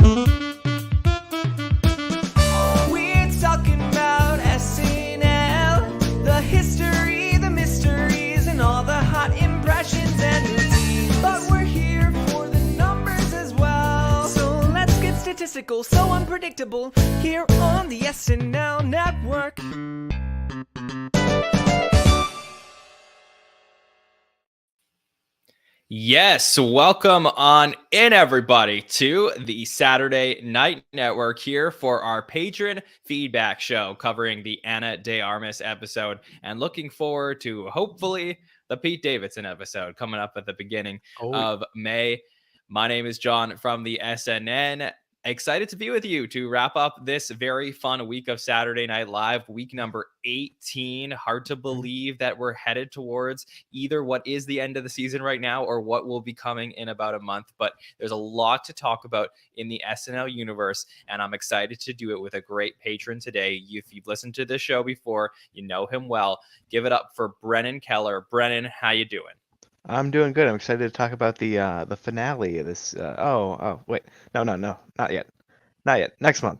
We're talking about SNL, the history, the mysteries, and all the hot impressions and routines. But we're here for the numbers as well. So let's get statistical, so unpredictable, here on the SNL Network. Yes, welcome on in, everybody, to the Saturday Night Network here for our patron feedback show covering the Ana de Armas episode, and looking forward to hopefully the Pete Davidson episode coming up at the beginning of May. My name is John from the SNN. Excited to be with you to wrap up this very fun week of Saturday Night Live, week number 18. Hard to believe that we're headed towards either what is the end of the season right now or what will be coming in about a month. But there's a lot to talk about in the SNL universe, and I'm excited to do it with a great patron today. If you've listened to this show before, you know him well. Give it up for Brennan Keller. Brennan, how you doing? I'm doing good. I'm excited to talk about the finale of this. Wait, no, not yet, not yet. Next month.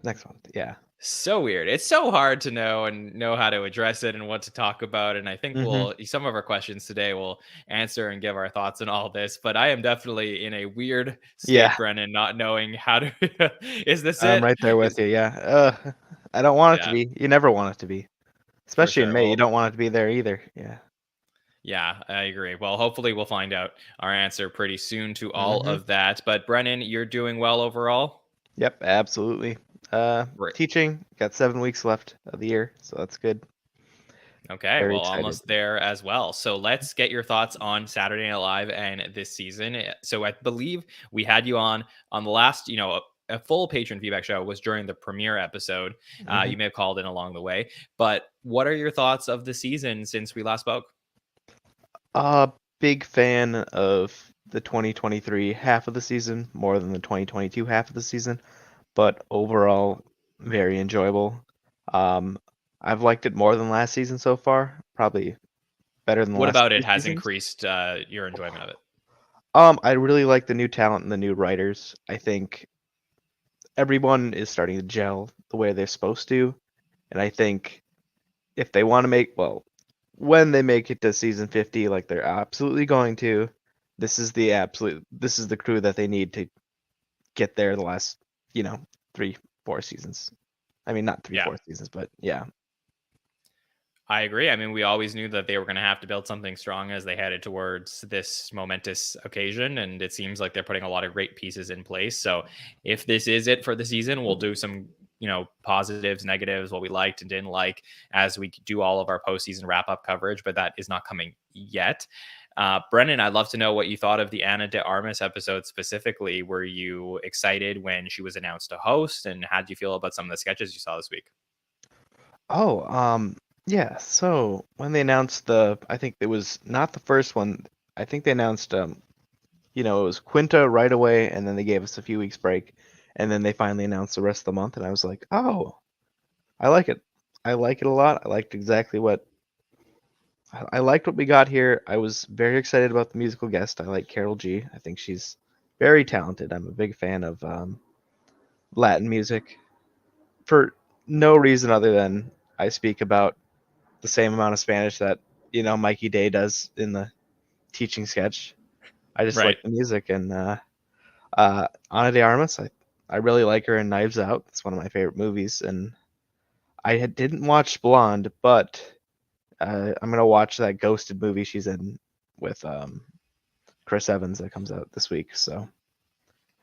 Yeah. So weird. It's so hard to know how to address it and what to talk about. And I think some of our questions today will answer and give our thoughts on all this. But I am definitely in a weird state, Brennan, not knowing how to. Is this it? I'm right there with you. Yeah. I don't want it to be. You never want it to be, especially in May. You don't want it to be there either. Yeah. Yeah, I agree. Well, hopefully we'll find out our answer pretty soon to all of that. But Brennan, you're doing well overall? Yep, absolutely. Teaching, got 7 weeks left of the year, so that's good. Okay, very excited. Almost there as well. So let's get your thoughts on Saturday Night Live and this season. So I believe we had you on the last, a full patron feedback show was during the premiere episode. You may have called in along the way. But what are your thoughts of the season since we last spoke? Big fan of the 2023 half of the season more than the 2022 half of the season, but overall very enjoyable. I've liked it more than last season so far, probably better than what last about it has seasons. Increased your enjoyment of it? I really like the new talent and the new writers. I think everyone is starting to gel the way they're supposed to, and I think if they want to when they make it to season 50, like they're absolutely going to, this is the crew that they need to get there the last, 3-4 seasons. I mean, not 3-4 seasons, but yeah. I agree. I mean, we always knew that they were going to have to build something strong as they headed towards this momentous occasion, and it seems like they're putting a lot of great pieces in place. So if this is it for the season, we'll do some positives, negatives, what we liked and didn't like as we do all of our postseason wrap-up coverage, but that is not coming yet. Brennan, I'd love to know what you thought of the Ana de Armas episode specifically. Were you excited when she was announced to host, and how did you feel about some of the sketches you saw this week? Yeah, so when they announced I think it was not the first one, I think they announced, it was Quinta right away, and then they gave us a few weeks break, and then they finally announced the rest of the month, and I was like, oh, I like it. I like it a lot. I liked what we got here. I was very excited about the musical guest. I like Karol G. I think she's very talented. I'm a big fan of Latin music for no reason other than I speak about the same amount of Spanish that, Mikey Day does in the teaching sketch. I just like the music. And Ana de Armas, I really like her in Knives Out. It's one of my favorite movies. And I didn't watch Blonde, but I'm going to watch that Ghosted movie she's in with Chris Evans that comes out this week. So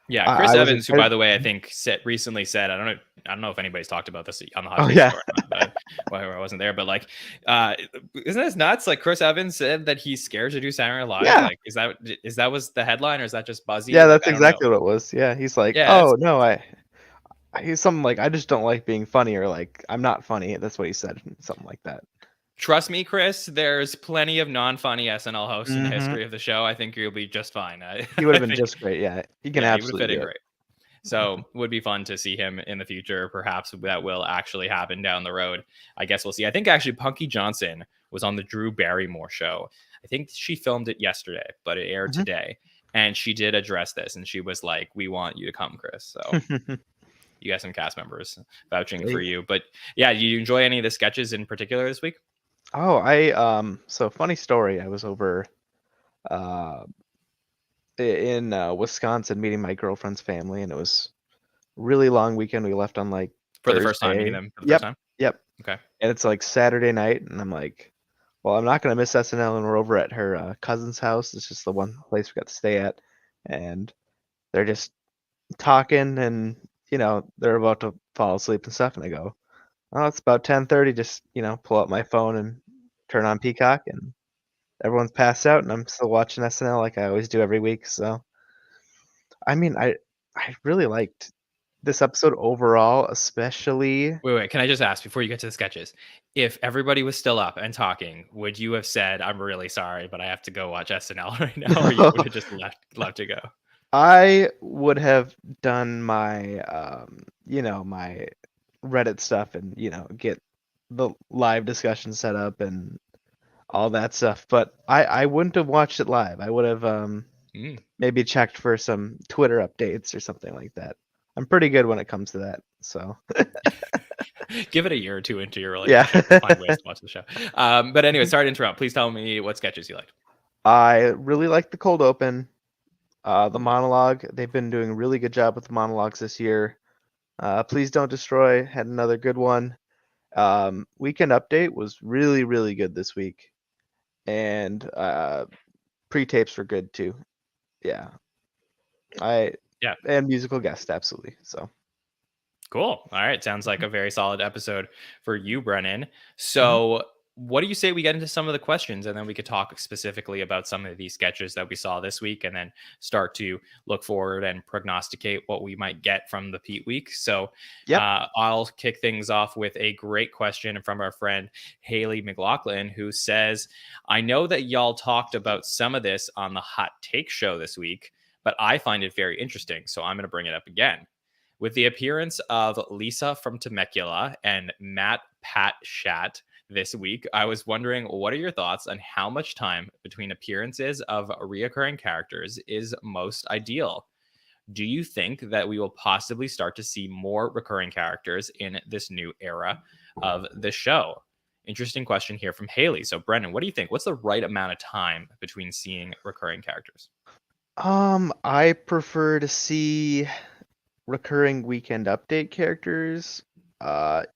yeah, Chris Evans, who, by the way, I think recently said, I don't know if anybody's talked about this on the hot take or not, but I wasn't there. But like, isn't this nuts? Like Chris Evans said that he's scared to do Saturday Night Live. Yeah. Like, is that was the headline, or is that just buzzy? Yeah, that's exactly what it was. Yeah, he's like, oh no, he's something like, I just don't like being funny, or like I'm not funny. That's what he said, something like that. Trust me, Chris, there's plenty of non-funny SNL hosts in the history of the show. I think you'll be just fine. He would have been just great. Yeah, he can absolutely fit in great. So would be fun to see him in the future. Perhaps that will actually happen down the road. I guess we'll see. I think actually Punky Johnson was on the Drew Barrymore show. I think she filmed it yesterday, but it aired today. And she did address this, and she was like, "We want you to come, Chris." So you got some cast members vouching for you. But yeah, did you enjoy any of the sketches in particular this week? Oh, so funny story. I was over uh in Wisconsin meeting my girlfriend's family, and it was really long weekend. We left on like For the first time meeting Thursday. them for the first Yep, time? yep. Okay. And it's like Saturday night, and I'm like, well, I'm not gonna miss SNL, and we're over at her cousin's house. It's just the one place we got to stay at, and they're just talking, and they're about to fall asleep and stuff, and I go, oh, it's about 10:30. Just pull out my phone and turn on Peacock, and everyone's passed out, and I'm still watching SNL like I always do every week. So, I mean, I really liked this episode overall, especially. Wait. Can I just ask before you get to the sketches? If everybody was still up and talking, would you have said, "I'm really sorry, but I have to go watch SNL right now," or you would have just left to go? I would have done my my Reddit stuff and get the live discussion set up and all that stuff, but I wouldn't have watched it live. I would have Mm. maybe checked for some Twitter updates or something like that. I'm pretty good when it comes to that, so Give it a year or two into your yeah. relationship to find ways to watch the show. But anyway, sorry to interrupt. Please tell me what sketches you liked. I really like the cold open. The monologue, they've been doing a really good job with the monologues this year. Please Don't Destroy had another good one. Weekend Update was really, really good this week. And pre-tapes were good too. Yeah. Yeah. And musical guest, absolutely. So Cool. All right. Sounds like a very solid episode for you, Brennan. Mhm. So, what do you say we get into some of the questions, and then we could talk specifically about some of these sketches that we saw this week, and then start to look forward and prognosticate what we might get from the Pete week. So, Yep. I'll kick things off with a great question from our friend Haley McLaughlin, who says, "I know that y'all talked about some of this on the Hot Take show this week, but I find it very interesting, so I'm going to bring it up again." With the appearance of Lisa from Temecula and Matt Pat Shat this week, I was wondering, what are your thoughts on how much time between appearances of reoccurring characters is most ideal? Do you think that we will possibly start to see more recurring characters in this new era of the show? Interesting question here from Haley. So, Brendan, what do you think? What's the right amount of time between seeing recurring characters? I prefer to see recurring Weekend Update characters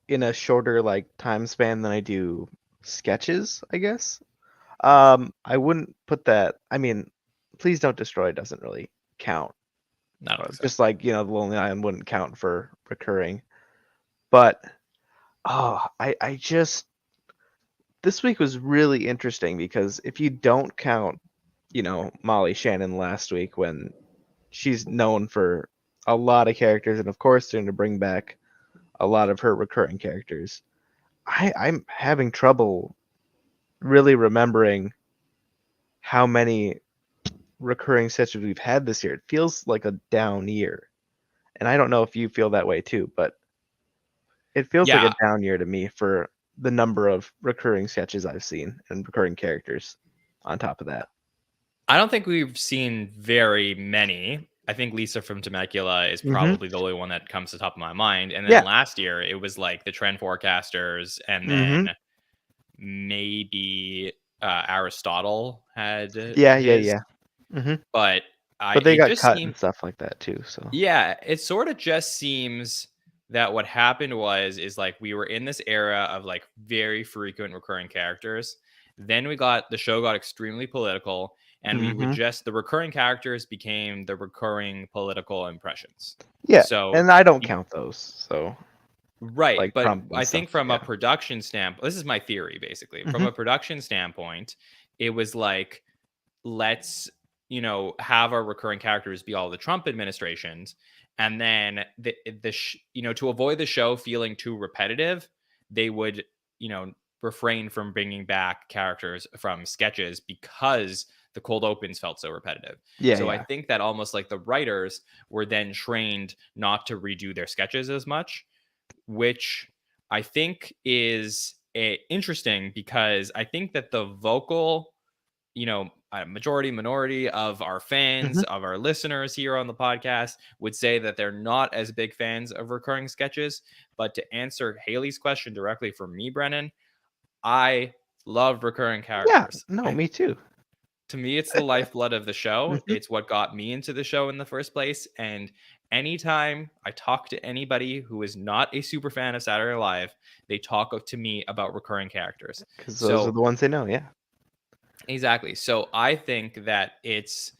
in a shorter like time span than I do sketches, I guess. I wouldn't put that. I mean, Please Don't Destroy doesn't really count. I don't think so. Just like, the Lonely Island wouldn't count for recurring. But I just this week was really interesting because if you don't count, Molly Shannon last week when she's known for a lot of characters, and of course they're going to bring back a lot of her recurring characters. I'm having trouble really remembering how many recurring sketches we've had this year. It feels like a down year. And I don't know if you feel that way too, but it feels like Yeah, a down year to me for the number of recurring sketches I've seen and recurring characters on top of that. I don't think we've seen very many. I think Lisa from Temecula is probably the only one that comes to the top of my mind. And then Yeah. last year, it was like the trend forecasters, and then maybe Aristotle had Yeah. his. hmm But But they it got just cut seemed, and stuff like that too. So yeah, it sort of just seems that what happened is like we were in this era of like very frequent recurring characters. Then the show got extremely political, and we would just the recurring characters became the recurring political impressions. yeah, So and I don't you- count those. So right, like but Trump and I think stuff. from a Yeah. production standpoint, this is my theory basically. From hmm a production standpoint, it was like, let's have our recurring characters be all the Trump administrations, and then to avoid the show feeling too repetitive, they would refrain from bringing back characters from sketches because the cold opens felt so repetitive. Yeah. So I Yeah. think that almost like the writers were then trained not to redo their sketches as much, which I think is interesting because I think that the vocal, a majority minority of our fans, Mhm. of our listeners here on the podcast would say that they're not as big fans of recurring sketches. But to answer Haley's question directly for me, Brennan, I love recurring Yeah, characters. no, me too. To me, it's the lifeblood of the show. Mhm. It's what got me into the show in the first place. And anytime I talk to anybody who is not a super fan of Saturday Night Live, they talk to me about recurring characters. 'Cause those are So the ones they know, yeah. exactly. So I think that it's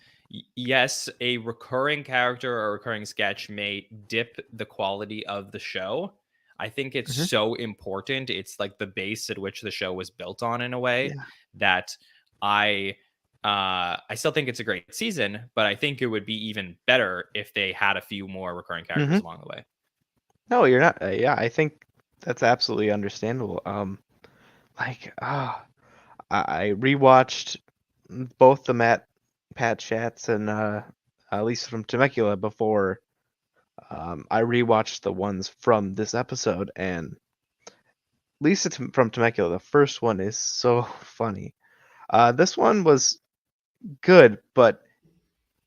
yes, a recurring character or a recurring sketch may dip the quality of the show. I think it's Mhm. so important. It's like the base at which the show was built on in a way Yeah. that I I still think it's a great season, but I think it would be even better if they had a few more recurring characters Mhm. along the way. No, you're not yeah, I think that's absolutely understandable. Like, I rewatched both the Pat Chats and Lisa from Temecula before I rewatched the ones from this episode, and from Temecula, the first one is so funny. This one was good, but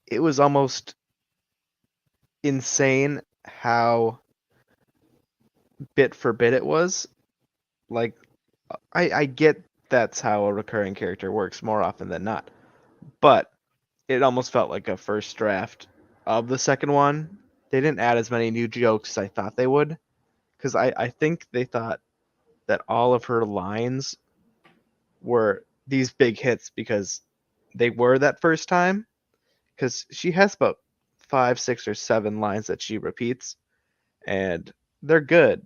it was almost insane how bit for bit it was. Like, I get that's how a recurring character works more often than not, but it almost felt like a first draft of the second one. They didn't add as many new jokes as I thought they would, because I think they thought that all of her lines were these big hits because they were that first time. Because she has about 5, 6, or 7 lines that she repeats, and they're good.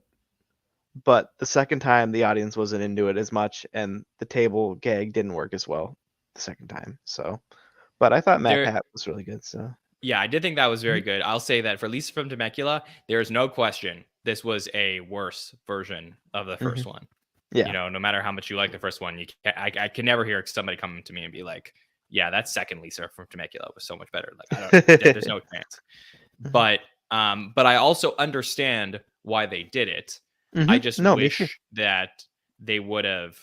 But the second time, the audience wasn't into it as much, and the table gag didn't work as well the second time. So, but I thought Matt There Pat was really good. So, Yeah, I did think that was very Mhm. good. I'll say that for Lisa from Temecula, there is no question this was a worse version of the Mhm. first one. You Yeah. know, no matter how much you like the first one, I can never hear somebody come to me and be like, "Yeah, that second Lisa from Temecula was so much better." Like, I don't, there's no chance. Mhm. But I also understand why they did it. I Mhm. just No, me too. wish that they would have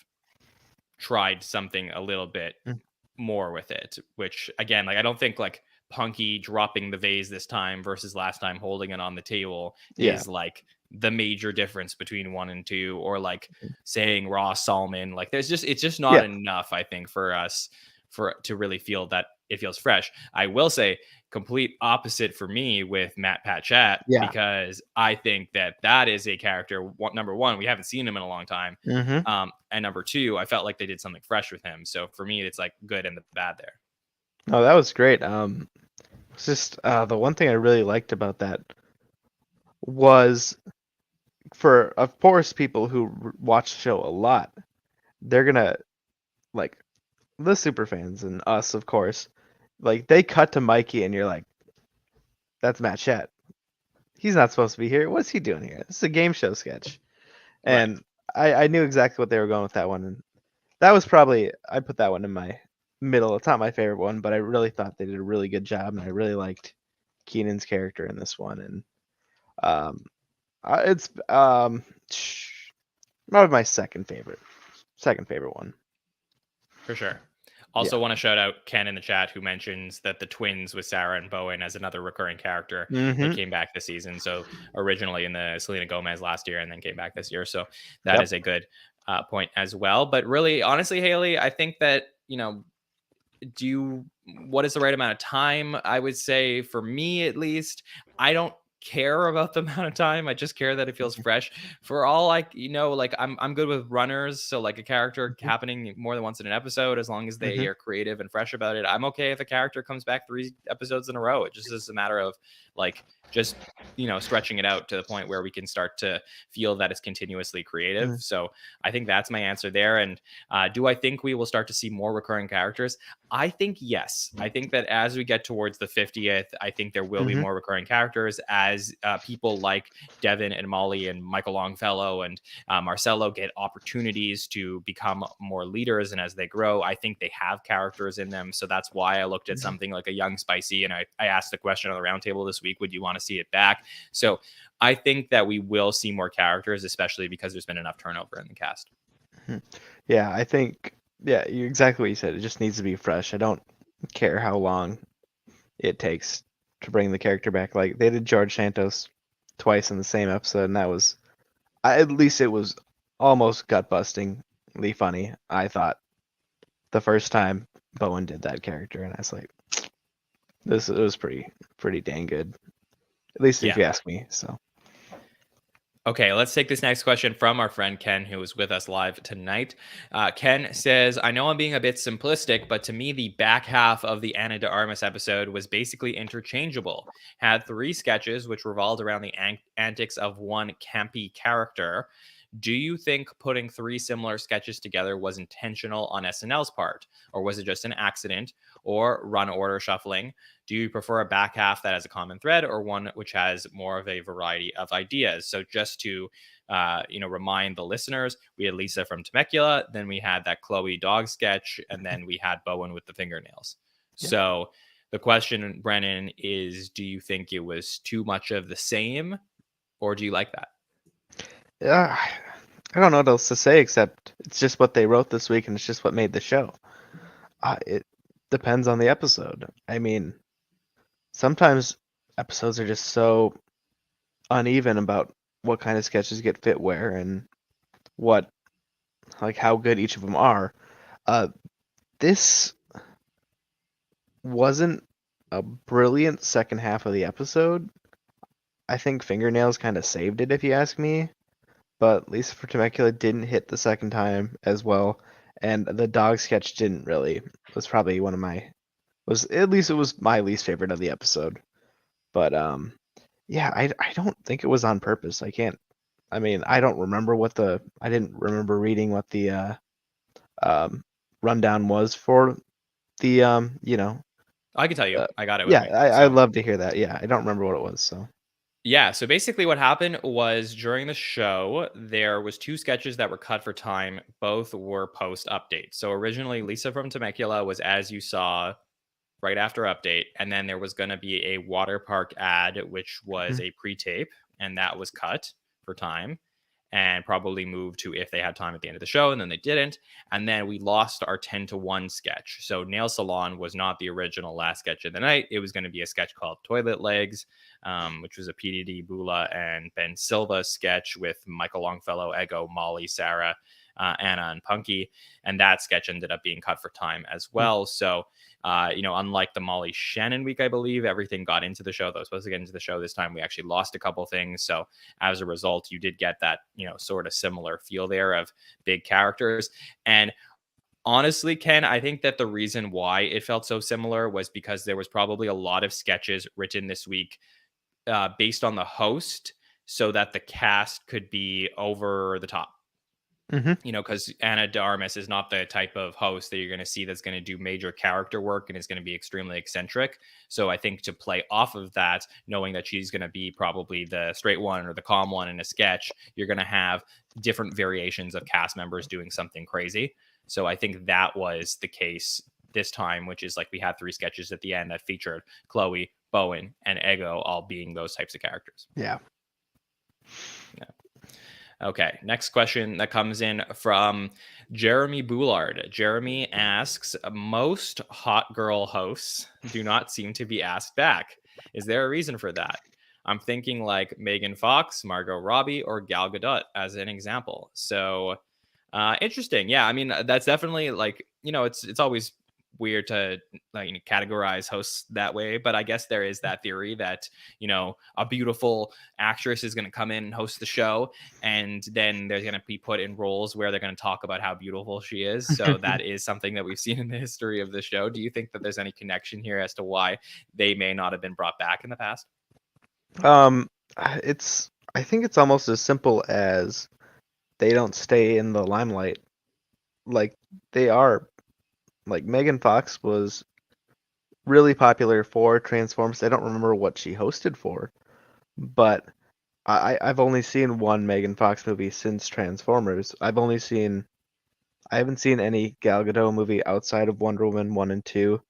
tried something a little bit Mm. more with it, which again, like I don't think like Punky dropping the vase this time versus last time holding it on the table Yeah. is like the major difference between 1 and 2, or like Mhm. saying Raw Salmon. Like it's just not Yeah. enough, I think, for us for to really feel that it feels fresh. I will say complete opposite for me with Matt Pat Chat, Yeah. because I think that that is a character. Number one, we haven't seen him in a long time. Mhm. And number two, I felt like they did something fresh with him. So for me, it's like good and the bad there. No, that was great. It's just the one thing I really liked about that was for, of course, people who watch the show a lot, they're gonna like the super fans and us, of course. Like they cut to Mikey, and you're like, "That's Matt Chat. He's not supposed to be here. What's he doing here? This is a game show sketch." Right. And I knew exactly what they were going with that one, and that was probably I put that one in my middle. It's not my favorite one, but I really thought they did a really good job, and I really liked Keenan's character in this one, and um, it's probably my second favorite one. For sure. Yeah. Also, want to shout out Ken in the chat who mentions that the twins with Sarah and Bowen as another recurring character that Mm-hmm. came back this season. So originally in the Selena Gomez last year and then came back this year. So that Yep. is a good point as well. But really, honestly, Haley, I think that, what is the right amount of time? I would say for me, at least, I don't care about the amount of time. I just care that it feels fresh. For all like I'm good with runners, so like a character Mm-hmm. happening more than once in an episode, as long as they Mm-hmm. are creative and fresh about it. I'm okay if a character comes back 3 episodes in a row. It just is a matter of like just stretching it out to the point where we can start to feel that it's continuously creative. Mm-hmm. So I think that's my answer there. And do I think we will start to see more recurring characters? I think yes. I think that as we get towards the 50th, I think there will be Mm-hmm. more recurring characters as people like Devin and Molly and Michael Longfellow and Marcelo get opportunities to become more leaders. And as they grow, I think they have characters in them. So that's why I looked at something like a Young Spicy. And I asked the question on the roundtable this week, would you want to see it back? So I think that we will see more characters, especially because there's been enough turnover in the cast. Yeah, I think Yeah, you exactly what you said. It just needs to be fresh. I don't care how long it takes to bring the character back. Like they did George Santos twice in the same episode, and that was at least it was almost gut bustingly funny. I thought the first time Bowen did that character, and I was like, this it was pretty dang good. At least if Yeah. you ask me. So Okay, let's take this next question from our friend Ken, who is with us live tonight. Ken says, I know I'm being a bit simplistic, but to me, the back half of the Ana de Armas episode was basically interchangeable. Had three sketches which revolved around the antics of one campy character. Do you think putting three similar sketches together was intentional on SNL's part? Or was it just an accident or run order shuffling? Do you prefer a back half that has a common thread or one which has more of a variety of ideas? So just to remind the listeners, we had Lisa from Temecula, then we had that Chloe dog sketch, and then we had Bowen with the fingernails. yeah. So the question, Brennan, is do you think it was too much of the same, or do you like that? Yeah, I don't know what else to say except it's just what they wrote this week and it's just what made the show. It depends on the episode. I mean, sometimes episodes are just so uneven about what kind of sketches get fit where and what like how good each of them are. Uh, this wasn't a brilliant second half of the episode. I think fingernails kind of saved it if you ask me. But Lisa for Temecula didn't hit the second time as well, and the dog sketch didn't really. Was probably one of my was at least it was my least favorite of the episode. But yeah, I don't think it was on purpose. I can't. I mean, I don't remember what the I didn't remember reading what the um rundown was for the I can tell you. I got it with yeah, me. I'd So love to hear that. Yeah, I don't remember what it was. So yeah, so basically what happened was during the show, there was two sketches that were cut for time. Both were post update. So originally Lisa from Temecula was as you saw right after update, and then there was going to be a water park ad which was Mhm. a pre-tape, and that was cut for time and probably moved to if they had time at the end of the show, and then they didn't. And then we lost our 10-to-1 sketch. So Nail Salon was not the original last sketch of the night. It was going to be a sketch called Toilet Legs, which was a PDD Bula and Ben Silva sketch with Michael Longfellow, Ego, Molly, Sarah, Anna, and Punky. And that sketch ended up being cut for time as well. So unlike the Molly Shannon week, I believe everything got into the show that was supposed to get into the show. This time we actually lost a couple things. So as a result, you did get that, sort of similar feel there of big characters. And honestly, Ken, I think that the reason why it felt so similar was because there was probably a lot of sketches written this week based on the host so that the cast could be over the top. Mhm. Because Ana de Armas is not the type of host that you're going to see that's going to do major character work and is going to be extremely eccentric. So I think to play off of that, knowing that she's going to be probably the straight one or the calm one in a sketch, you're going to have different variations of cast members doing something crazy. So I think that was the case this time, which is like we had three sketches at the end that featured Chloe, Bowen, and Ego all being those types of characters. Yeah. Okay, next question that comes in from Jeremy Boulard. Jeremy asks, most hot girl hosts do not seem to be asked back. Is there a reason for that? I'm thinking like Megan Fox, Margot Robbie, or Gal Gadot as an example. So interesting. Yeah, I mean, that's definitely like, it's always weird to like categorize hosts that way, but I guess there is that theory that a beautiful actress is going to come in and host the show, and then they're going to be put in roles where they're going to talk about how beautiful she is. So that is something that we've seen in the history of the show. Do you think that there's any connection here as to why they may not have been brought back in the past? Um, I think it's almost as simple as they don't stay in the limelight like they are. Like Megan Fox was really popular for Transformers. I don't remember what she hosted for, but I've only seen one Megan Fox movie since Transformers. I haven't seen any Gal Gadot movie outside of Wonder Woman 1 and 2,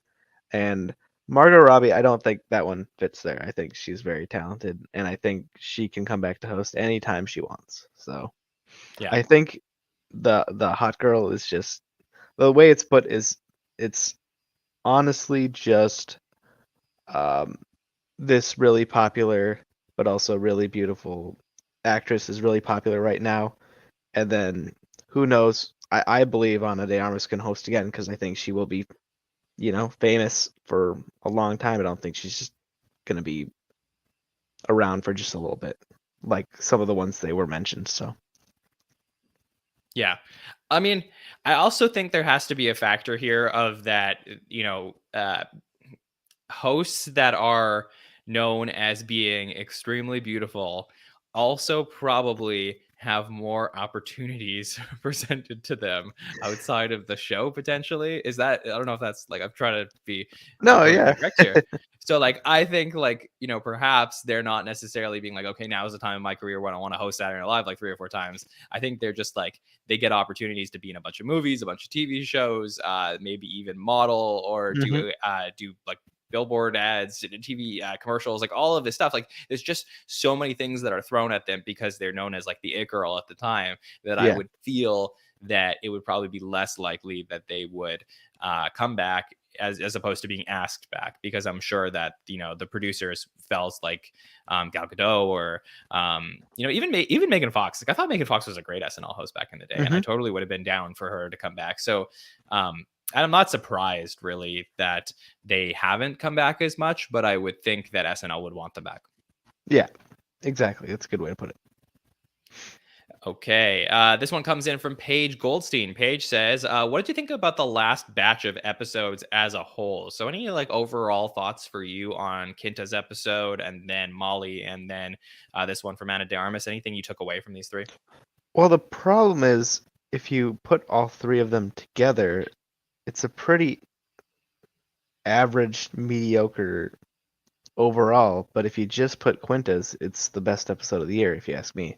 and Margot Robbie, I don't think that one fits there. I think she's very talented, and I think she can come back to host anytime she wants. So Yeah. I think the hot girl is just the way it's put is it's honestly just this really popular but also really beautiful actress is really popular right now, and then who knows? I believe Ana de Armas can host again because I think she will be, famous for a long time. I don't think she's just gonna be around for just a little bit, like some of the ones they were mentioned. So Yeah. I mean, I also think there has to be a factor here of that, hosts that are known as being extremely beautiful also probably have more opportunities presented to them outside of the show potentially. Is that, I don't know if that's like, I'm trying to be no, politically yeah, correct here. So like I think like, perhaps they're not necessarily being like, okay, now is the time in my career when I want to host Saturday Night Live like 3 or 4 times. I think they're just like they get opportunities to be in a bunch of movies, a bunch of TV shows, maybe even model or hmm do like billboard ads, TV commercials, like all of this stuff. Like there's just so many things that are thrown at them because they're known as like the it girl at the time that I yeah, would feel that it would probably be less likely that they would come back as opposed to being asked back, because I'm sure that the producers felt like Gal Gadot or even Megan Fox. Like I thought Megan Fox was a great SNL host back in the day, and I hmm totally would have been down for her to come back. So and I'm not surprised really that they haven't come back as much, but I would think that SNL would want them back. yeah, exactly. That's a good way to put it. Okay. This one comes in from Paige Goldstein. Paige says, what did you think about the last batch of episodes as a whole? So any like overall thoughts for you on Kinta's episode and then Molly and then this one from Ana de Armas? Anything you took away from these three? Well, the problem is if you put all three of them together, it's a pretty average, mediocre overall. But if you just put Quinta's, it's the best episode of the year, if you ask me.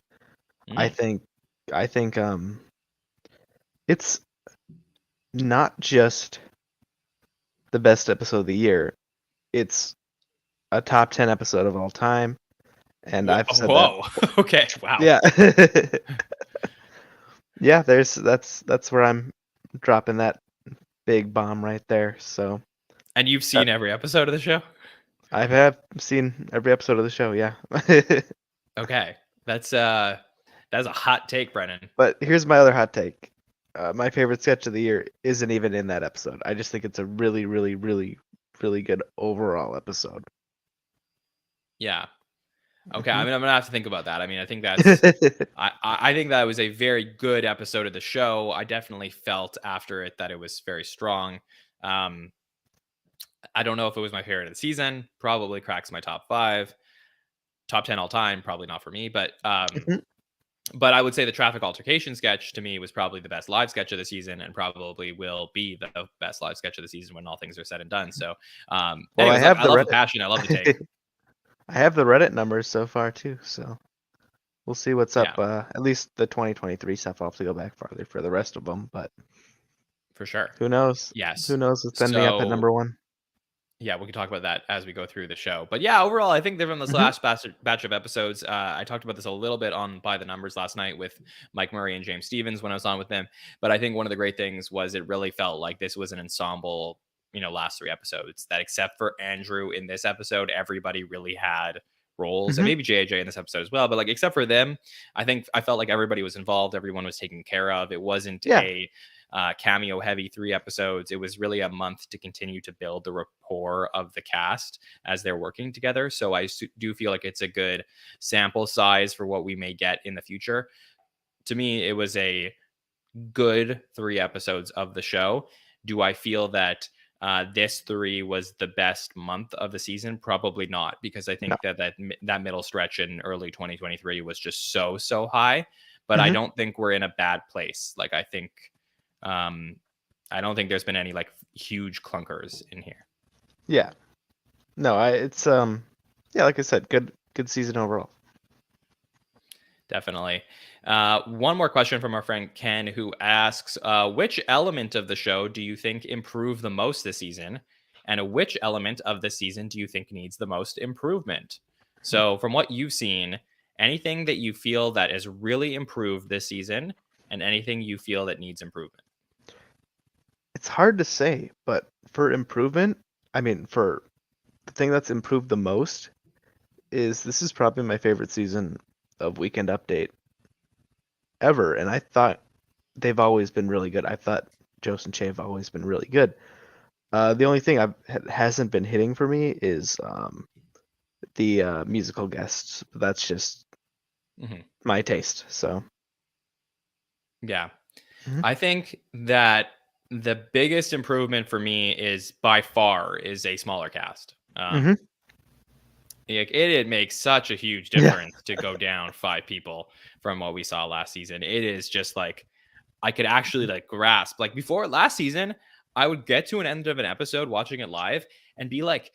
I Mm. think, it's not just the best episode of the year. It's a top 10 episode of all time, and I've said that. Whoa. Okay. Wow. Yeah. Yeah, that's where I'm dropping that big bomb right there. So And you've seen every episode of the show? I have seen every episode of the show, yeah. Okay. That's a hot take, Brennan. But here's my other hot take. My favorite sketch of the year isn't even in that episode. I just think it's a really, really, really, really good overall episode. Yeah. Okay. I Mhm. mean, I'm gonna have to think about that. I mean, I think I think that was a very good episode of the show. I definitely felt after it that it was very strong. Um, I don't know if it was my favorite of the season. Probably cracks my top 5, top 10 all time. Probably not for me, Mhm. but I would say the traffic altercation sketch to me was probably the best live sketch of the season, and probably will be the best live sketch of the season when all things are said and done. So, Well, anyways, look, I love the passion. I love the take. I have the Reddit numbers so far too, so we'll see what's Yeah, up. At least the 2023 stuff. I'll have to go back farther for the rest of them, but for sure. who knows? Yes. Who knows what's ending up at So number one? yeah, we can talk about that as we go through the show. But yeah, overall, I think that from this Mhm. last batch of episodes, I talked about this a little bit on By the Numbers last night with Mike Murray and James Stevens when I was on with them. But I think one of the great things was it really felt like this was an ensemble, last 3 episodes, that except for Andrew in this episode, everybody really had roles, and Mhm. maybe JJ in this episode as well. But like, except for them, I felt like everybody was involved. Everyone was taken care of. It wasn't Yeah. a cameo heavy 3 episodes. It was really a month to continue to build the rapport of the cast as they're working together. So I do feel like it's a good sample size for what we may get in the future. To me, it was a good 3 episodes of the show. Do I feel that this 3 was the best month of the season? Probably not, because I No. think that middle stretch in early 2023 was just so high. But I Mhm. don't think we're in a bad place. Like um, I don't think there's been any like huge clunkers in here. Yeah. No, it's yeah, like I said, good season overall. Definitely. One more question from our friend Ken, who asks, which element of the show do you think improved the most this season? And which element of the season do you think needs the most improvement? So from what you've seen, anything that you feel that has really improved this season and anything you feel that needs improvement? It's hard to say, but for improvement, I mean, for the thing that's improved the most is this is probably my favorite season of Weekend Update ever, and I thought they've always been really good. I thought Jose and Che have always been really good. The only thing hasn't been hitting for me is the musical guests. But that's just Mhm. my taste. So Yeah. Mhm. I think that the biggest improvement for me is by far is a smaller cast. Mhm. It makes such a huge Yeah. difference to go down 5 people from what we saw last season. It is just like I could actually like grasp. Like before last season, I would get to an end of an episode watching it live and be like,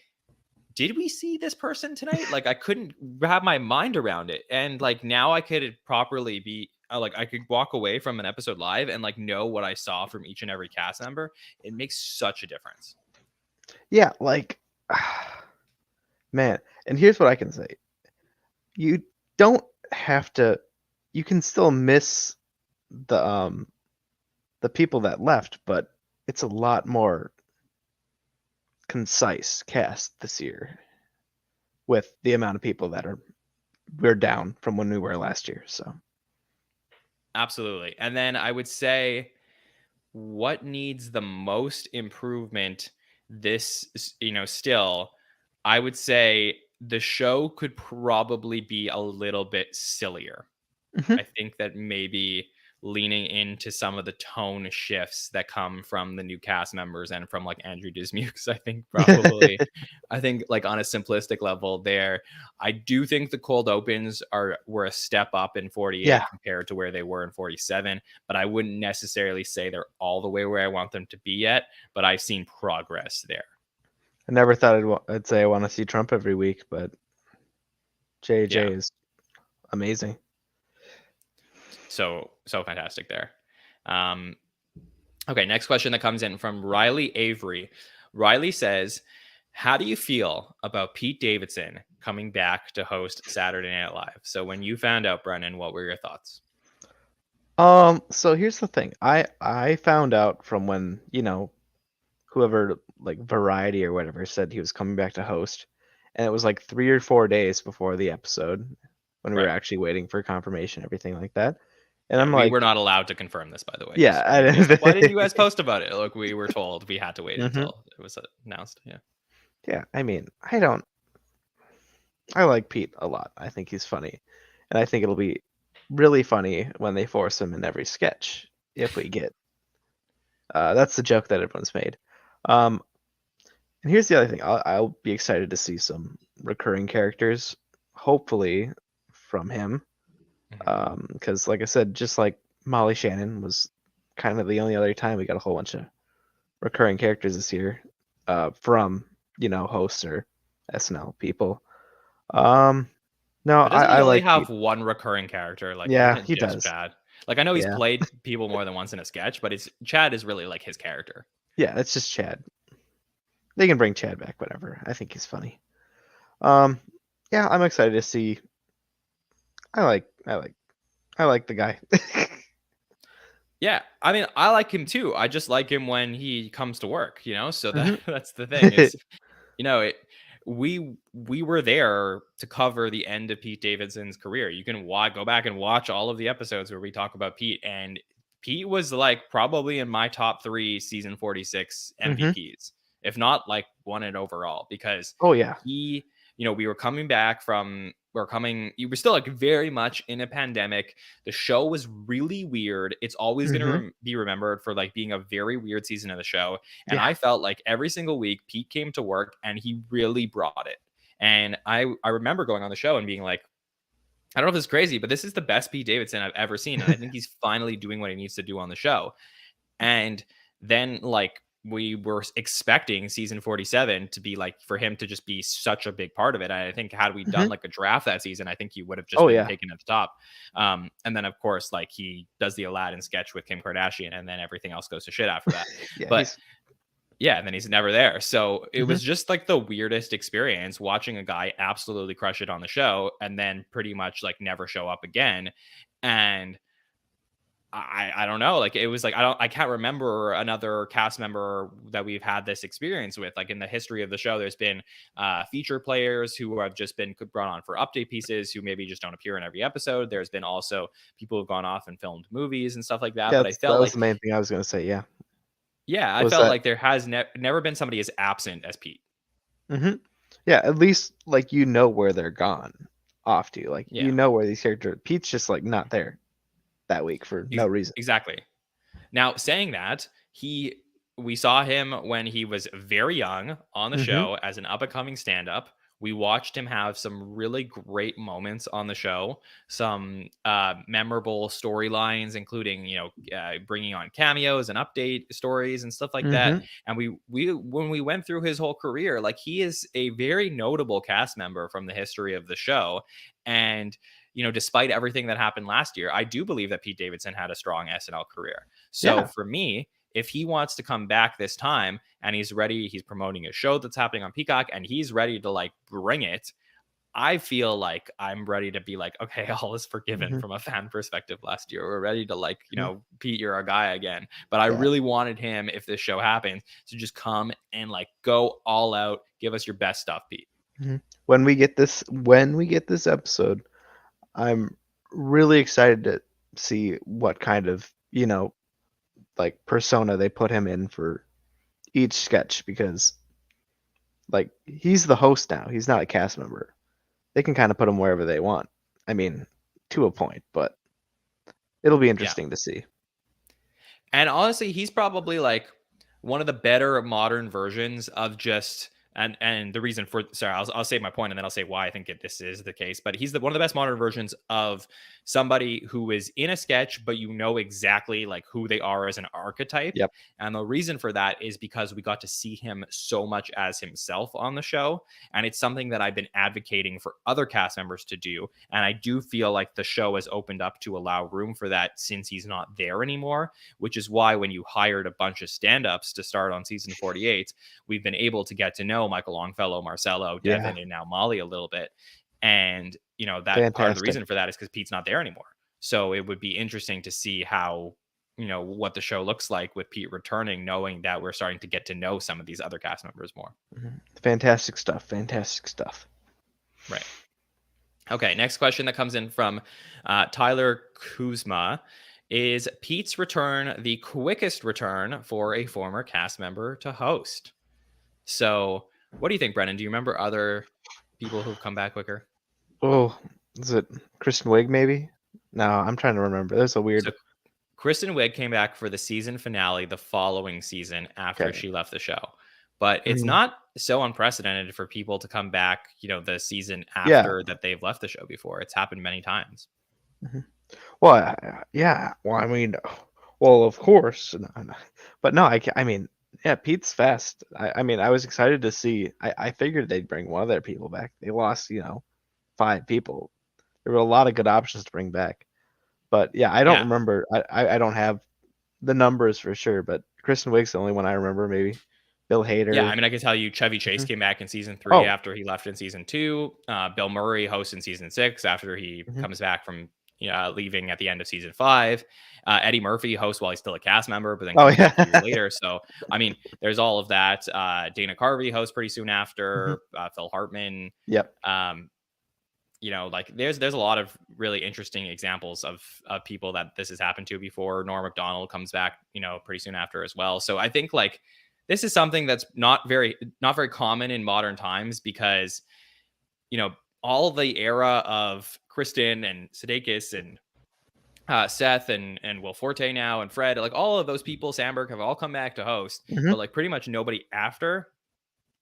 did we see this person tonight? Like I couldn't wrap my mind around it. And like now I could properly be like I could walk away from an episode live and like know what I saw from each and every cast member. It makes such a difference. Yeah, like man, and here's what I can say. You don't have to you can still miss the people that left, but it's a lot more concise cast this year with the amount of people that we're down from when we were last year. So Absolutely. And then I would say what needs the most improvement still I would say the show could probably be a little bit sillier. Mhm. I think that maybe leaning into some of the tone shifts that come from the new cast members and from like Andrew Dismukes, I think probably, I think like on a simplistic level there, I do think the cold opens were a step up in 48 Yeah, compared to where they were in 47, but I wouldn't necessarily say they're all the way where I want them to be yet, but I've seen progress there. I never thought I'd say I want to see Trump every week, but Yeah. JJ is amazing. So fantastic there. Um, okay, next question that comes in from Riley Avery. Riley says, "How do you feel about Pete Davidson coming back to host Saturday Night Live?" So when you found out, Brennan, what were your thoughts? So here's the thing. I found out from when, whoever like Variety or whatever said he was coming back to host, and it was like 3 or 4 days before the episode when we were Right. actually waiting for confirmation, everything like that. And Yeah, I'm we were like, not allowed to confirm this, by the way. yeah, Why didn't you guys post about it? Look, we were told we had to wait Mhm. until it was announced. Yeah. Yeah, I mean, I like Pete a lot. I think he's funny. And I think it'll be really funny when they force him in every sketch if we get. That's the joke that everyone's made. Um, and here's the other thing. I'll be excited to see some recurring characters, hopefully from him. Mhm. Because like I said, just like Molly Shannon was kind of the only other time we got a whole bunch of recurring characters this year, from hosts or SNL people. Um, no, But doesn't I he only like have Pete. one recurring character? Like, isn't Yeah, it he just does. Chad? Like, I know he's Yeah. played people more than once in a sketch, but it's Chad is really like his character. Yeah, that's just Chad. They can bring Chad back, whatever. I think he's funny. Um, yeah, I'm excited to see. I like, I like, I like the guy. Yeah, I mean, I like him too. I just like him when he comes to work, So Mhm. that's the thing is, you know, it we were there to cover the end of Pete Davidson's career. You can go back and watch all of the episodes where we talk about Pete, and Pete was like probably in my top 3 season 46 Mhm. MVPs, if not like one in overall, because Oh yeah. he, we were coming back from you were still like very much in a pandemic. The show was really weird. It's always going to Mhm. be remembered for like being a very weird season of the show. And Yeah. I felt like every single week Pete came to work and he really brought it. And I remember going on the show and being like, I don't know if it's crazy, but this is the best Pete Davidson I've ever seen. And I think he's finally doing what he needs to do on the show. And then like we were expecting season 47 to be like for him to just be such a big part of it. I think had we done Mhm. like a draft that season, I think he would have just Oh been yeah. taken at the top. And then of course, like he does the Aladdin sketch with Kim Kardashian, and then everything else goes to shit after that. Yeah. But yeah, and then he's never there. So it Mhm. was just like the weirdest experience watching a guy absolutely crush it on the show and then pretty much like never show up again. And I don't know. Like it was like I can't remember another cast member that we've had this experience with. Like in the history of the show, there's been feature players who have just been brought on for update pieces who maybe just don't appear in every episode. There's been also people who've gone off and filmed movies and stuff like that. Yeah, But I that felt was like the main thing I was gonna say. Yeah, yeah, I was felt that? like there has never been somebody as absent as Pete. Hmm. Yeah, at least like where they're gone off to. Like Yeah, where these characters. Pete's just like not there that week for no reason. exactly. Now, saying that, we saw him when he was very young on the Hmm. show as an up and coming stand up. We watched him have some really great moments on the show, some memorable storylines, including bringing on cameos and update stories and stuff like that. Hmm. And we when we went through his whole career, like he is a very notable cast member from the history of the show, and despite everything that happened last year, I do believe that Pete Davidson had a strong SNL career. So Yeah. for me, if he wants to come back this time and he's ready, he's promoting a show that's happening on Peacock and he's ready to like bring it, I feel like I'm ready to be like, okay, all is forgiven Hmm. from a fan perspective last year. We're ready to like, Hmm. Pete, you're our guy again. But I Yeah. really wanted him, if this show happens, to just come and like go all out, give us your best stuff, Pete. Hmm. When we get this episode, I'm really excited to see what kind of like persona they put him in for each sketch because like he's the host now. He's not a cast member. They can kind of put him wherever they want. I mean, to a point, but it'll be Yeah. interesting to see. And honestly, he's probably like one of the better modern versions of just and the reason for sorry, I'll say my point and then I'll say why I think this is the case. But he's one of the best modern versions of somebody who is in a sketch, but exactly like who they are as an archetype. Yep. And the reason for that is because we got to see him so much as himself on the show. And it's something that I've been advocating for other cast members to do. And I do feel like the show has opened up to allow room for that since he's not there anymore, which is why when you hired a bunch of stand-ups to start on season 48, we've been able to get to know Michael Longfellow, Marcelo, Devin, and now Molly a little bit. And, that part of the Fantastic. reason for that is because Pete's not there anymore. So it would be interesting to see how, what the show looks like with Pete returning, knowing that we're starting to get to know some of these other cast members more. Fantastic stuff. Fantastic stuff. Right. Okay. Next question that comes in from Tyler Kuzma. Is Pete's return the quickest return for a former cast member to host? So what do you think, Brennan? Do you remember other people who've come back quicker? Oh, is it Kristen Wiig maybe? No, I'm trying to remember. There's a weird. So Kristen Wiig came back for the season finale the following season after she left the show. But it's not so unprecedented for people to come back, the season after that they've left the show before. It's happened many times. Mm-hmm. Well, yeah. Well, I mean, of course. But no, I mean, yeah, Pete's fast. I mean, I was excited to see. I figured they'd bring one of their people back. They lost, 5 people. There were a lot of good options to bring back. But yeah, I don't remember. I don't have the numbers for sure. But Kristen Wiig's the only one I remember. Maybe Bill Hader. Yeah, I mean, I can tell you, Chevy Chase came back in season 3 after he left in season 2. Bill Murray hosts in season 6 after he comes back from leaving at the end of season 5. Eddie Murphy hosts while he's still a cast member, but then comes back a year later. So, I mean, there's all of that. Dana Carvey hosts pretty soon after. Phil Hartman. Yep. Like there's a lot of really interesting examples of people that this has happened to before. Norm Macdonald comes back, pretty soon after as well. So I think like this is something that's not very common in modern times because, all the era of Kristen and Sudeikis and Seth and Will Forte now and Fred, like all of those people, Sandberg, have all come back to host, but like pretty much nobody after.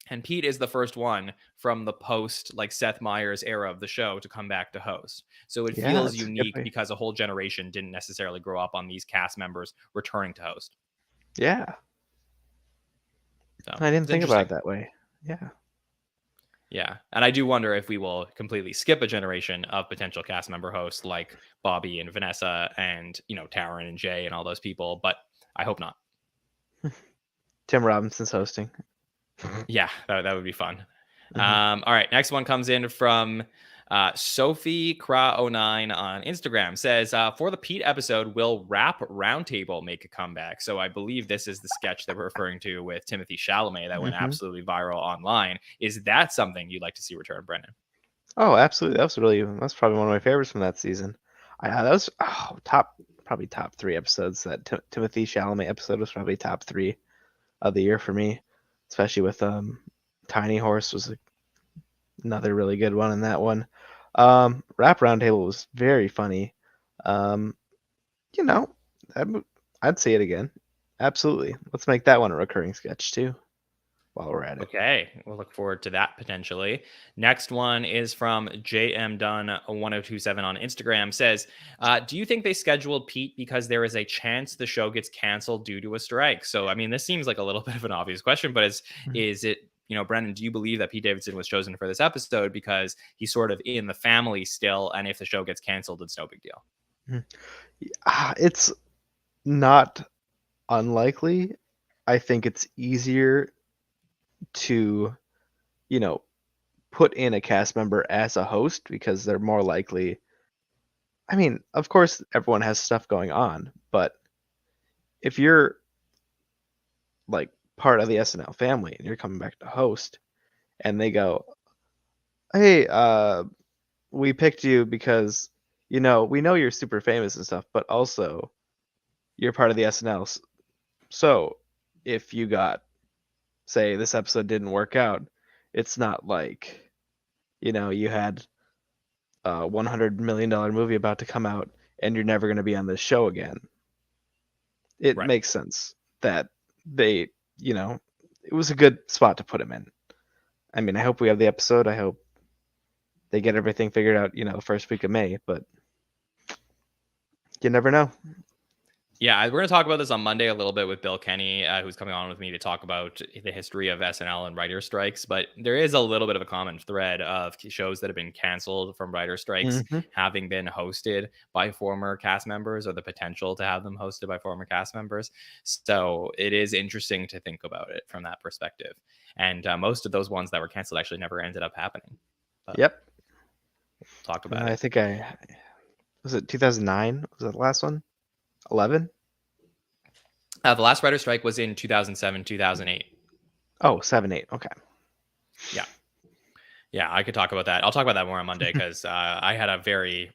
And Pete is the first one from the post like Seth Meyers era of the show to come back to host. So it feels unique because a whole generation didn't necessarily grow up on these cast members returning to host. Yeah. So I didn't think about it that way. Yeah. Yeah. And I do wonder if we will completely skip a generation of potential cast member hosts like Bobby and Vanessa and, Taryn and Jay and all those people, but I hope not. Tim Robinson's hosting. Yeah, that would be fun. All right. Next one comes in from Sophie Kra09 on Instagram says, for the Pete episode, will Rap Roundtable make a comeback? So I believe this is the sketch that we're referring to with Timothy Chalamet that went absolutely viral online. Is that something you'd like to see return, Brennan? Oh, absolutely. That's probably one of my favorites from that season. That was probably top 3 episodes. That Timothy Chalamet episode was probably top 3 of the year for me, especially with Tiny Horse was another really good one in that one. Rap Roundtable was very funny. You know, I'd see it again. Absolutely. Let's make that one a recurring sketch too while we're at it. Okay, we'll look forward to that potentially. Next one is from JM Dunn 1027 on Instagram. Says, do you think they scheduled Pete because there is a chance the show gets canceled due to a strike? So, I mean, this seems like a little bit of an obvious question, but is it, Brennan, do you believe that Pete Davidson was chosen for this episode because he's sort of in the family still, and if the show gets canceled, it's no big deal? It's not unlikely. I think it's easier to, put in a cast member as a host because they're more likely. I mean, of course, everyone has stuff going on, but if you're like part of the SNL family and you're coming back to host and they go, hey, we picked you because, we know you're super famous and stuff, but also you're part of the SNL. So if you say this episode didn't work out, it's not like, you had a $100 million movie about to come out and you're never going to be on this show again. It makes sense that they, it was a good spot to put him in. I mean, I hope we have the episode. I hope they get everything figured out, the first week of May, but you never know. Yeah, we're going to talk about this on Monday a little bit with Bill Kenny, who's coming on with me to talk about the history of SNL and writer strikes. But there is a little bit of a common thread of shows that have been canceled from writer strikes having been hosted by former cast members, or the potential to have them hosted by former cast members. So it is interesting to think about it from that perspective. And most of those ones that were canceled actually never ended up happening. But yep. We'll talk about it. I think was it 2009? Was that the last one? 11? The last writer strike was in 2007, 2008. Oh, 7, 8. Okay. Yeah, I could talk about that. I'll talk about that more on Monday because I had a very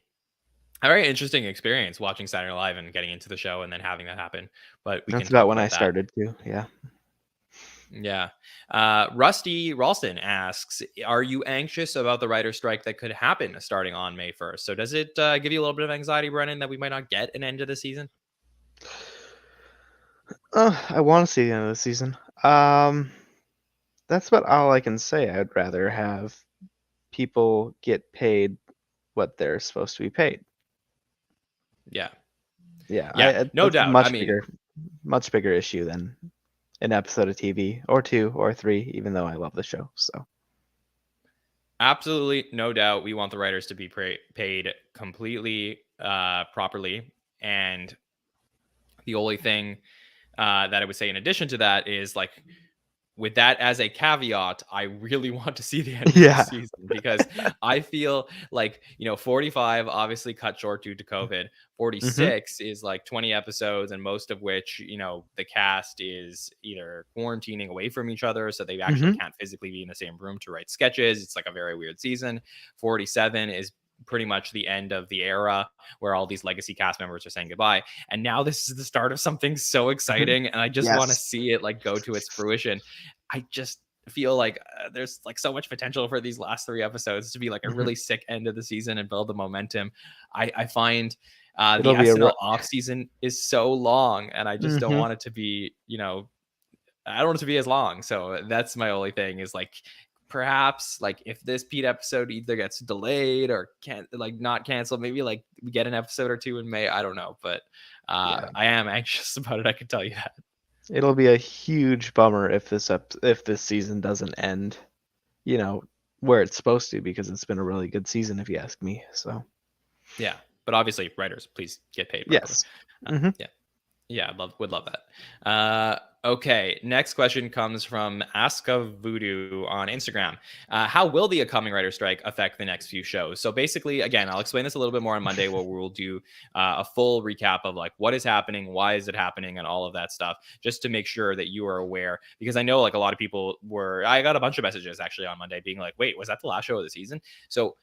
interesting experience watching Saturday Night Live and getting into the show and then having that happen. But that's about when I started too. Yeah. Yeah. Rusty Ralston asks, are you anxious about the writer strike that could happen starting on May 1st? So does it give you a little bit of anxiety, Brennan, that we might not get an end to the season? I want to see the end of the season. That's about all I can say. I'd rather have people get paid what they're supposed to be paid. Yeah. Yeah. No doubt. Much bigger issue than an episode of TV or 2 or 3, even though I love the show. So absolutely, no doubt, we want the writers to be paid completely properly. And the only thing that I would say in addition to that is, like, with that as a caveat, I really want to see the end of the season because I feel like, 45 obviously cut short due to COVID. 46 is like 20 episodes, and most of which, the cast is either quarantining away from each other, so they actually can't physically be in the same room to write sketches. It's like a very weird season. 47 is pretty much the end of the era where all these legacy cast members are saying goodbye. And now this is the start of something so exciting. And I just want to see it like go to its fruition. I just feel like there's like so much potential for these last 3 episodes to be like a really sick end of the season and build the momentum. I find the SNL off season is so long, and I just don't want it to be, I don't want it to be as long. So that's my only thing is like, perhaps like if this Pete episode either gets delayed or not canceled, maybe like we get an episode or 2 in May. I don't know, but I am anxious about it. I can tell you that. It'll be a huge bummer if this season doesn't end, where it's supposed to, because it's been a really good season if you ask me. So yeah, but obviously writers, please get paid. Yes. Yeah, would love that. Okay, next question comes from Aska Voodoo on Instagram. How will the upcoming writer strike affect the next few shows? So basically, again, I'll explain this a little bit more on Monday, where we'll do a full recap of like what is happening, why is it happening, and all of that stuff, just to make sure that you are aware. Because I know like a lot of people were. I got a bunch of messages actually on Monday being like, "Wait, was that the last show of the season?" So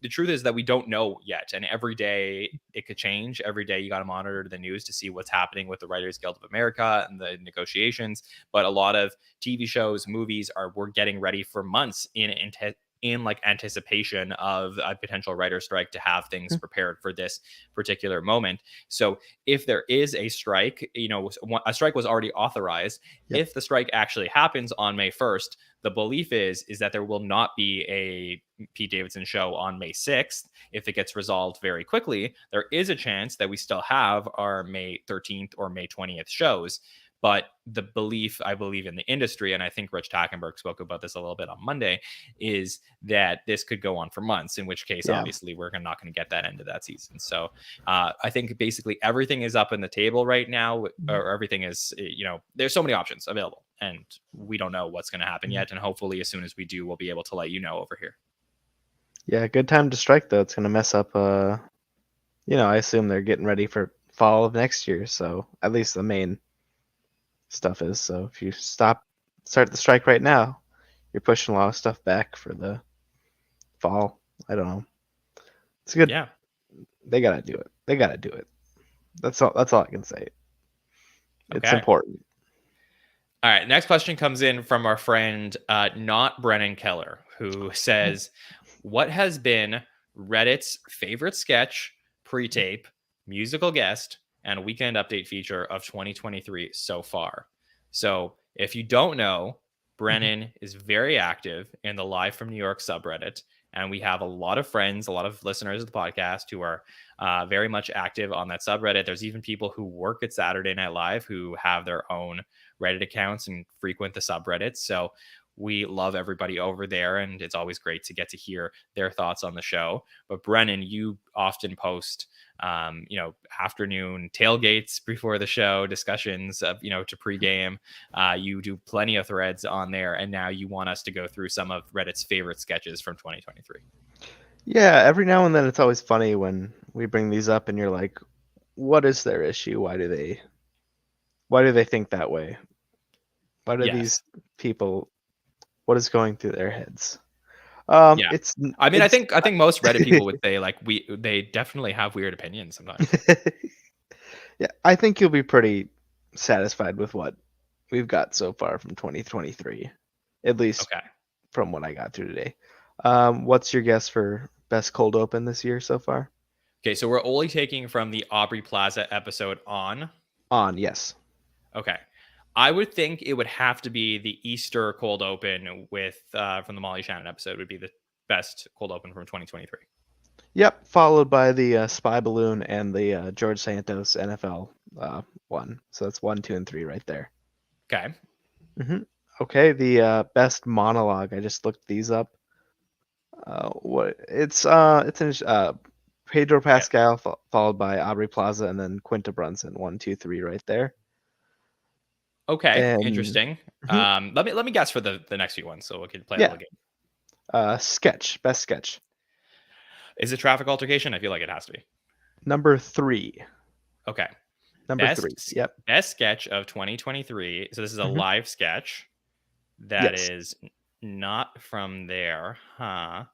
the truth is that we don't know yet, and every day it could change. Every day you got to monitor the news to see what's happening with the Writers Guild of America and the negotiations. But a lot of TV shows, movies we're getting ready for months in like anticipation of a potential writer strike to have things prepared for this particular moment. So if there is a strike, a strike was already authorized. Yep. If the strike actually happens on May 1st, the belief is that there will not be a Pete Davidson show on May 6th. If it gets resolved very quickly, there is a chance that we still have our May 13th or May 20th shows. But the belief, I believe, in the industry, and I think Rich Tackenberg spoke about this a little bit on Monday, is that this could go on for months, in which case, obviously, we're not going to get that end of that season. So I think basically everything is up on the table right now, or everything is, there's so many options available, and we don't know what's going to happen yet. And hopefully, as soon as we do, we'll be able to let you know over here. Yeah, good time to strike, though. It's going to mess up, I assume they're getting ready for fall of next year. So at least the main stuff is. So if you start the strike right now, you're pushing a lot of stuff back for the fall. I don't know. It's good. Yeah. They got to do it. They got to do it. That's all I can say. It's important. All right. Next question comes in from our friend, not Brennan Keller, who says, what has been Reddit's favorite sketch, pre-tape, musical guest, and weekend update feature of 2023 so far? So if you don't know, Brennan is very active in the Live from New York subreddit. And we have a lot of friends, a lot of listeners of the podcast who are very much active on that subreddit. There's even people who work at Saturday Night Live who have their own Reddit accounts and frequent the subreddits. So we love everybody over there, and it's always great to get to hear their thoughts on the show. But Brennan, you often post, afternoon tailgates before the show, discussions of, to pregame. You do plenty of threads on there, and now you want us to go through some of Reddit's favorite sketches from 2023. Yeah, every now and then it's always funny when we bring these up, and you're like, "What is their issue? Why do they think that way? Why do these people? What is going through their heads?" I think most Reddit people would say like they definitely have weird opinions sometimes. Yeah, I think you'll be pretty satisfied with what we've got so far from 2023, at least from what I got through today. What's your guess for best cold open this year so far? Okay, so we're only taking from the Aubrey Plaza episode on. Yes. Okay. I would think it would have to be the Easter cold open with from the Molly Shannon episode would be the best cold open from 2023. Yep, followed by the Spy Balloon and the George Santos NFL one. So that's 1, 2, and 3 right there. Okay. Okay, the best monologue. I just looked these up. Pedro Pascal followed by Aubrey Plaza and then Quinta Brunson. 1, 2, 3 right there. Okay, interesting. Let me guess for the next few ones, so we can play a little game. Sketch, best sketch. Is it traffic altercation? I feel like it has to be. Number 3. Okay. Number 3. Yep. Best sketch of 2023. So this is a live sketch that is not from there, huh?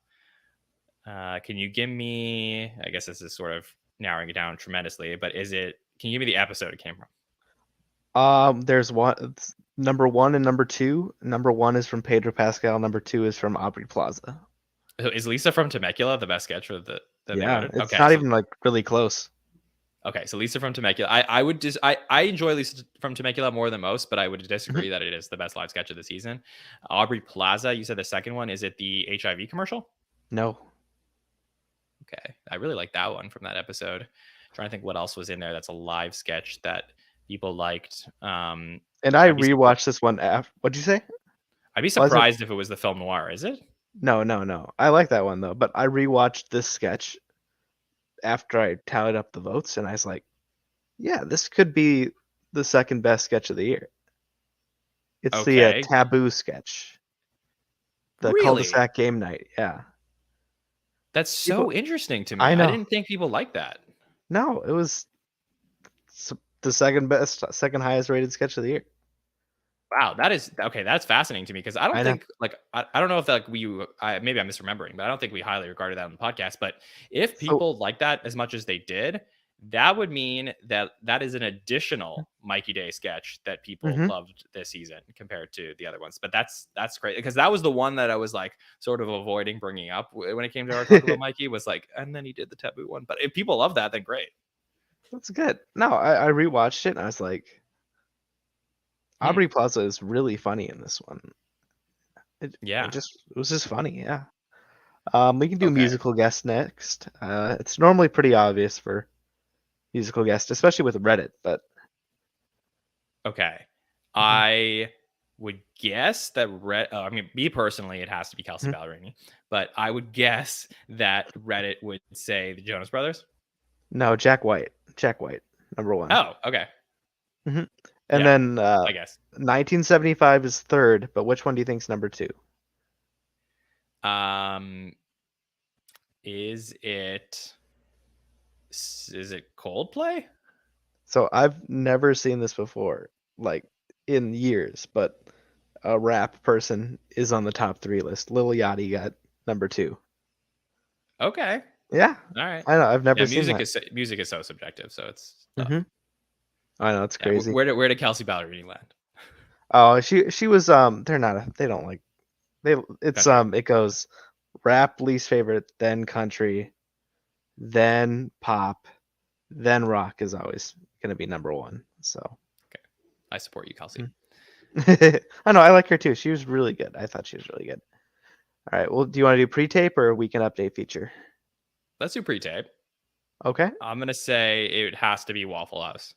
Can you give me? I guess this is sort of narrowing it down tremendously, but can you give me the episode it came from? There's one, number 1 and number 2. Number 1 is from Pedro Pascal. Number 2 is from Aubrey Plaza. Is Lisa from Temecula the best sketch of the? It's not even like really close. Okay, so Lisa from Temecula. I enjoy Lisa from Temecula more than most, but I would disagree that it is the best live sketch of the season. Aubrey Plaza, you said the second one. Is it the HIV commercial? No. Okay, I really like that one from that episode. Trying to think what else was in there that's a live sketch that people liked. And I rewatched this one after. What'd you say? I'd be surprised if it was the film noir. Is it? No. I like that one though, but I rewatched this sketch after I tallied up the votes, and I was like, "Yeah, this could be the second best sketch of the year." It's the Okay. Taboo sketch. The Really? cul-de-sac game night. Yeah. That's People- so interesting to me. I I know. didn't think people liked that. No, it was the second highest rated sketch of the year. Wow, that is okay. That's fascinating to me because I don't I know. think like I don't know if like maybe I'm misremembering, but I don't think we highly regarded that on the podcast. But if So- people like that as much as they did, that would mean that that is an additional Mikey Day sketch that people Mhm. loved this season compared to the other ones. But that's great because that was the one that I was like sort of avoiding bringing up when it came to our talk about Mikey was like, and then he did the taboo one. But if people love that, then great. That's good. No, I rewatched it and I was like, Aubrey Plaza is really funny in this one. It was just funny, yeah. We can do Okay. musical guest next. It's normally pretty obvious for musical guest, especially with Reddit, but Okay. I would guess that I mean, me personally, it has to be Kelsey Ballerini, but I would guess that Reddit would say the Jonas Brothers. no, Jack White. Jack White, number 1. Oh, okay. And Yeah, then I guess. 1975 is third, but which one do you think is number 2? Is it Coldplay? So I've never seen this before, like in years, but a rap person is on the top 3 list. Lil Yachty got number 2. Okay. Yeah, All right. I know. I've never Yeah, seen that. music is so subjective, so it's tough. I know, it's Yeah, crazy. where did Kelsey Ballerini land? Oh, she was they don't like it's Country. it goes rap least favorite, then country, then pop, then rock is always gonna be number 1. So I support you, Kelsey. I know, I like her too. She was really good. I thought she was really good. All right, well, do you want to do pre-tape or weekend update feature? Let's do pre-tape. Okay. I'm gonna say it has to be Waffle House.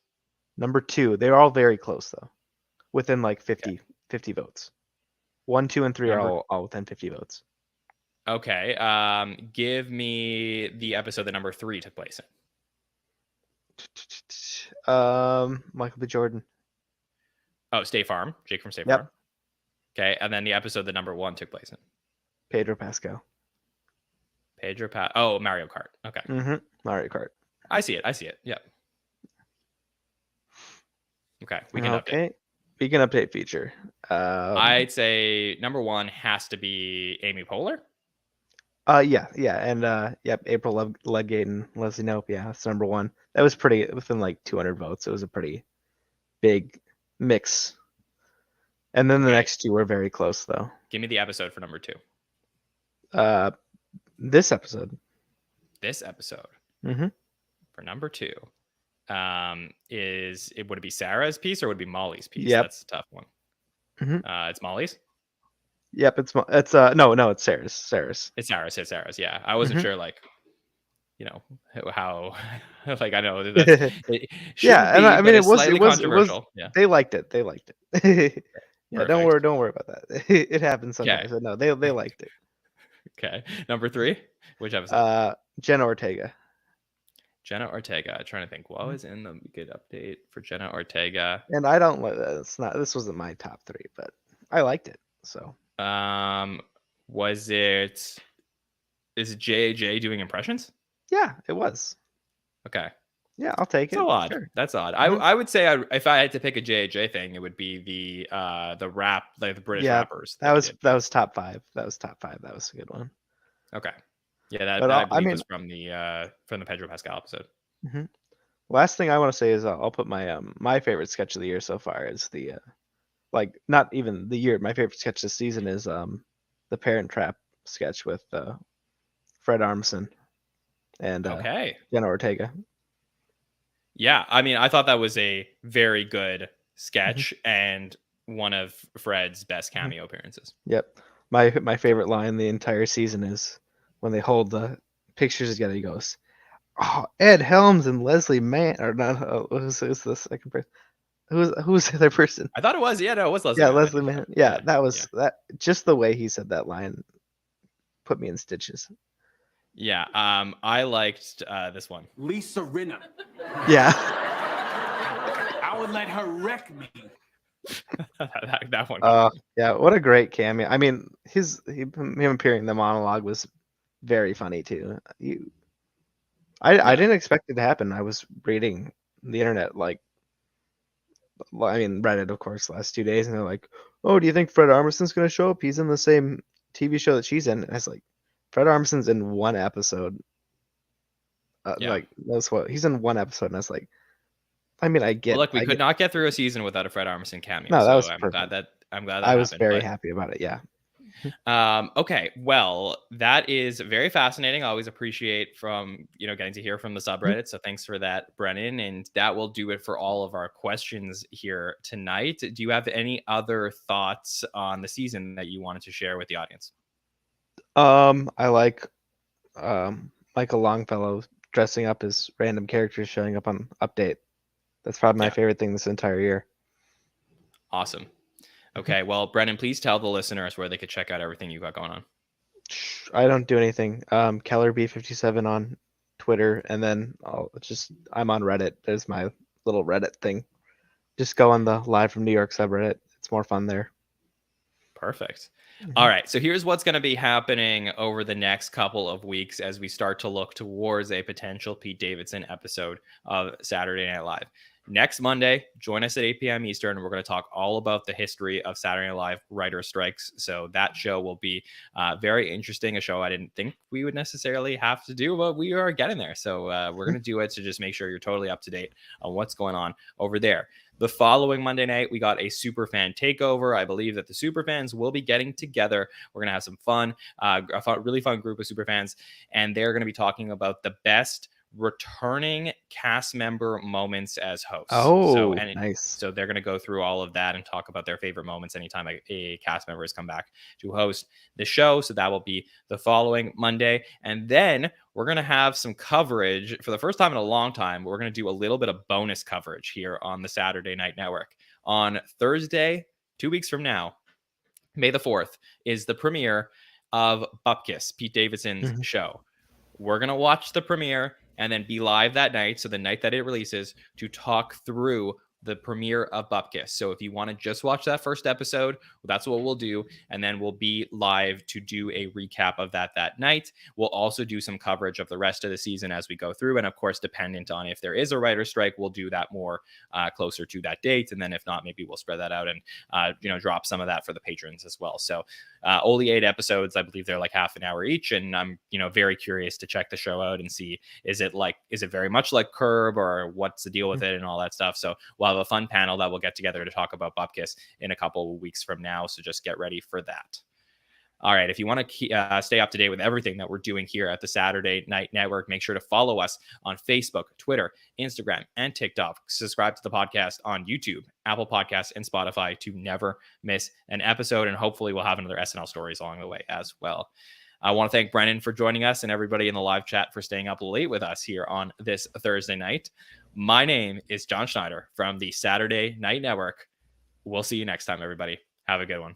Number 2. They're all very close though. Within like 50 votes. 1, 2, and 3 are all within 50 votes. Okay. Give me the episode that number 3 took place in. Michael B. Jordan. Oh, State Farm. Jake from State Yep. Farm. Okay, and then the episode that number 1 took place in. Pedro Pascal. Oh, Mario Kart. Okay. Mario Kart. I see it. Yep. Okay, we can update. We can update feature. I'd say number 1 has to be Amy Poehler. Yeah, and yep, April Ludgate and Leslie Knope. Yeah, that's number 1. That was pretty within like 200 votes. It was a pretty big mix. And then the next 2 were very close though. Give me the episode for number 2. This episode. For number 2. Would it be Sarah's piece or would it be Molly's piece? Yep. That's a tough one. It's Molly's. Yep, it's no, it's Sarah's. It's Sarah's. Yeah, I wasn't sure, like, you know how, like I know that yeah, and I mean it was controversial. Yeah, they liked it. Yeah, don't worry about that. It happens sometimes. Okay. But no, they liked it. Okay, number 3. Which episode? Jenna Ortega. Trying to think what was in the good update for Jenna Ortega. And I don't like that. This wasn't my top 3, but I liked it. So is it JAJ doing impressions? Yeah, it was. Okay. Yeah, I'll take it. So odd. Sure. That's odd. I would say if I had to pick a JAJ thing, it would be the rap, like the British rappers. That was top 5. That was a good one. Okay. Yeah, But I believe was from the Pedro Pascal episode. Last thing I want to say is I'll put my my favorite sketch of the year so far is the like not even the year. My favorite sketch this season is the Parent Trap sketch with Fred Armisen and Jenna Ortega. Yeah, I mean, I thought that was a very good sketch and one of Fred's best cameo appearances. Yep. My favorite line the entire season is when they hold the pictures together. He goes, "Oh, Ed Helms and Leslie Mann," or not? Who's the second person? Who's the other person? I thought it was. Yeah, no, it was Leslie. Yeah, Mann. Leslie Mann. Yeah, that was that. Just the way he said that line put me in stitches. Yeah, I liked this one. Lisa Rinna. Yeah. I would let her wreck me. that one got me. Yeah, what a great cameo. I mean, him appearing in the monologue was very funny too. I didn't expect it to happen. I was reading the internet, like, I mean, Reddit, of course, the last 2 days, and they're like, "Oh, do you think Fred Armisen's gonna show up? He's in the same TV show that she's in." And I was like, Fred Armisen's in one episode. Yeah. Like, that's what he's in one episode, and I was like, I mean, I get. Well, look, we I could get. not get through a season without a Fred Armisen cameo. No, that So was I'm perfect. glad that I was happened. very But happy about it. Yeah. okay, well, that is very fascinating. I always appreciate from getting to hear from the subreddit. So thanks for that, Brennan. And that will do it for all of our questions here tonight. Do you have any other thoughts on the season that you wanted to share with the audience? I like Michael Longfellow dressing up as random characters showing up on Update. That's probably my favorite thing this entire year. Awesome. Okay, well, Brennan, please tell the listeners where they could check out everything you got going on. I don't do anything. Keller B57 on Twitter, and then I'm on Reddit. There's my little Reddit thing. Just go on the Live from New York subreddit. It's more fun there. Perfect. All right. So here's what's going to be happening over the next couple of weeks as we start to look towards a potential Pete Davidson episode of Saturday Night Live. Next Monday, join us at 8 p.m. Eastern. We're going to talk all about the history of Saturday Night Live writer strikes. So that show will be very interesting. A show I didn't think we would necessarily have to do, but we are getting there. So we're going to do it to just make sure you're totally up to date on what's going on over there. The following Monday night, we got a superfan takeover. I believe that the superfans will be getting together. We're going to have some fun, really fun group of superfans, and they're going to be talking about the best returning cast member moments as hosts. Oh, so nice. So they're going to go through all of that and talk about their favorite moments anytime a cast member has come back to host the show. So that will be the following Monday. And then we're going to have some coverage for the first time in a long time. We're going to do a little bit of bonus coverage here on the Saturday Night Network. On Thursday, 2 weeks from now, May the 4th, is the premiere of Bupkis, Pete Davidson's show. We're going to watch the premiere and then be live that night, so the night that it releases, to talk through the premiere of Bupkis. So if you want to just watch that first episode, that's what we'll do. And then we'll be live to do a recap of that night. We'll also do some coverage of the rest of the season as we go through. And of course, dependent on if there is a writer's strike, we'll do that more closer to that date. And then if not, maybe we'll spread that out and, drop some of that for the patrons as well. So only 8 episodes. I believe they're like half an hour each. And I'm, very curious to check the show out and see, is it very much like Curb, or what's the deal with it and all that stuff. So we'll have a fun panel that we'll get together to talk about Bupkis in a couple of weeks from now. So just get ready for that. All right. If you want to stay up to date with everything that we're doing here at the Saturday Night Network, make sure to follow us on Facebook, Twitter, Instagram, and TikTok. Subscribe to the podcast on YouTube, Apple Podcasts, and Spotify to never miss an episode. And hopefully we'll have another SNL stories along the way as well. I want to thank Brennan for joining us and everybody in the live chat for staying up late with us here on this Thursday night. My name is Jon Schneider from the Saturday Night Network. We'll see you next time, everybody. Have a good one.